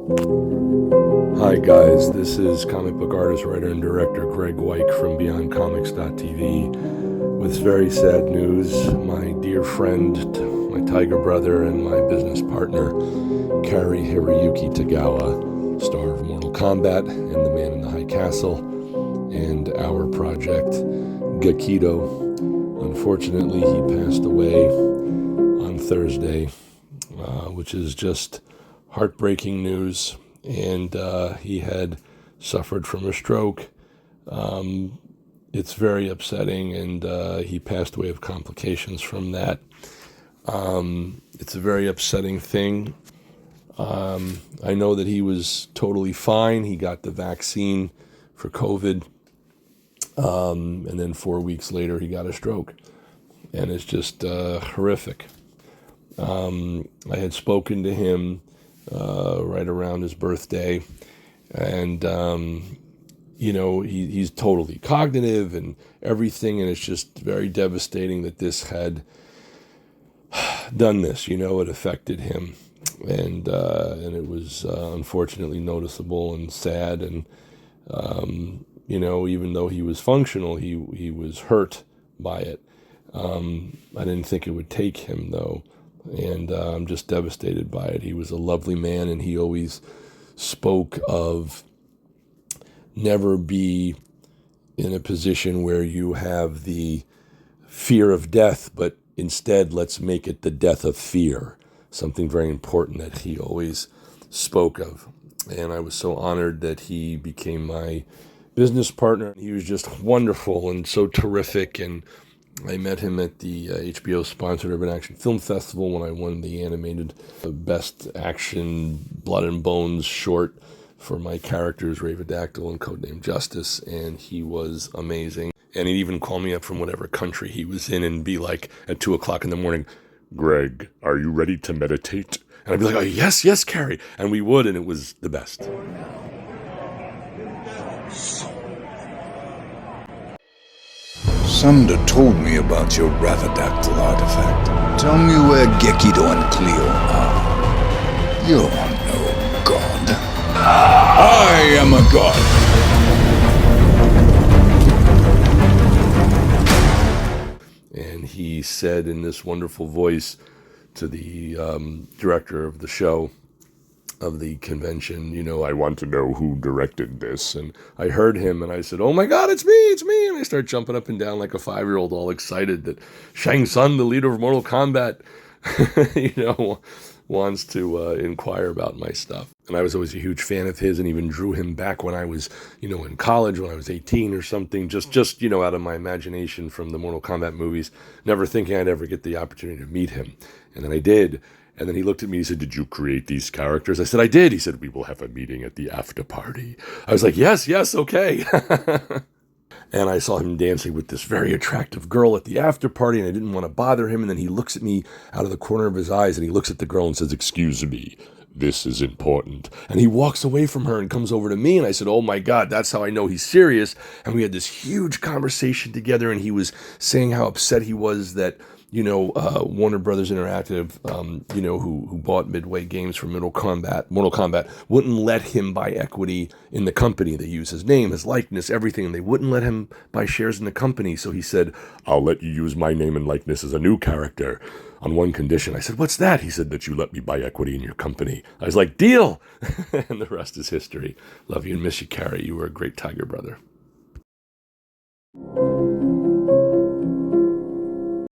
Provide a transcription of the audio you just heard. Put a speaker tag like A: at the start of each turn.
A: Hi guys, this is comic book artist, writer, and director Graig Weich from BeyondComics.tv with very sad news. My dear friend, my tiger brother, and my business partner, Cary-Hiroyuki Tagawa, star of Mortal Kombat and The Man in the High Castle, and our project, GEKIDO. Unfortunately, he passed away on Thursday, which is just heartbreaking news. And he had suffered from a stroke. It's very upsetting, and he passed away of complications from that. It's a very upsetting thing. I know that he was totally fine. He got the vaccine for COVID, and then 4 weeks later he got a stroke, and it's just horrific. I had spoken to him right around his birthday, and he's totally cognitive and everything, and it's just very devastating that this had done this. It affected him, and it was unfortunately noticeable and sad, and even though he was functional, he was hurt by it. I didn't think it would take him though. And I'm just devastated by it. He was a lovely man, and he always spoke of never be in a position where you have the fear of death, but instead let's make it the death of fear, something very important that he always spoke of. And I was so honored that he became my business partner. He was just wonderful and so terrific, and I met him at the HBO-sponsored Urban Action Film Festival when I won the animated Best Action Blood and Bones short for my characters, Ravedactyl and Codename Justice, and he was amazing. And he'd even call me up from whatever country he was in and be like, at 2 o'clock in the morning, "Greg, are you ready to meditate?" And I'd be like, "Oh, yes, Cary." And we would, and it was the best.
B: Sunda told me about your Ravedactyl artifact. Tell me where GEKIDO and Cleo are. You're no god. I am a god.
A: And he said in this wonderful voice to the director of the show, of the convention, "I want to know who directed this." And I heard him, and I said, "Oh my God, it's me. And I start jumping up and down like a 5-year-old, all excited that Shang Tsung, the leader of Mortal Kombat, wants to inquire about my stuff. And I was always a huge fan of his, and even drew him back when I was, in college, when I was 18 or something, just out of my imagination from the Mortal Kombat movies, never thinking I'd ever get the opportunity to meet him. And then I did. And then he looked at me and he said, "Did you create these characters?" I said, "I did." He said, "We will have a meeting at the after party." I was like, yes, okay. And I saw him dancing with this very attractive girl at the after party, and I didn't want to bother him. And then he looks at me out of the corner of his eyes, and he looks at the girl and says, "Excuse me, this is important." And he walks away from her and comes over to me, and I said, "Oh my God, that's how I know he's serious." And we had this huge conversation together, and he was saying how upset he was that Warner Brothers Interactive, who bought Midway Games for Mortal Kombat, wouldn't let him buy equity in the company. They use his name, his likeness, everything, and they wouldn't let him buy shares in the company. So he said, "I'll let you use my name and likeness as a new character on one condition." I said, "What's that?" He said, "That you let me buy equity in your company." I was like, "Deal!" And the rest is history. Love you and miss you, Cary. You were a great tiger brother.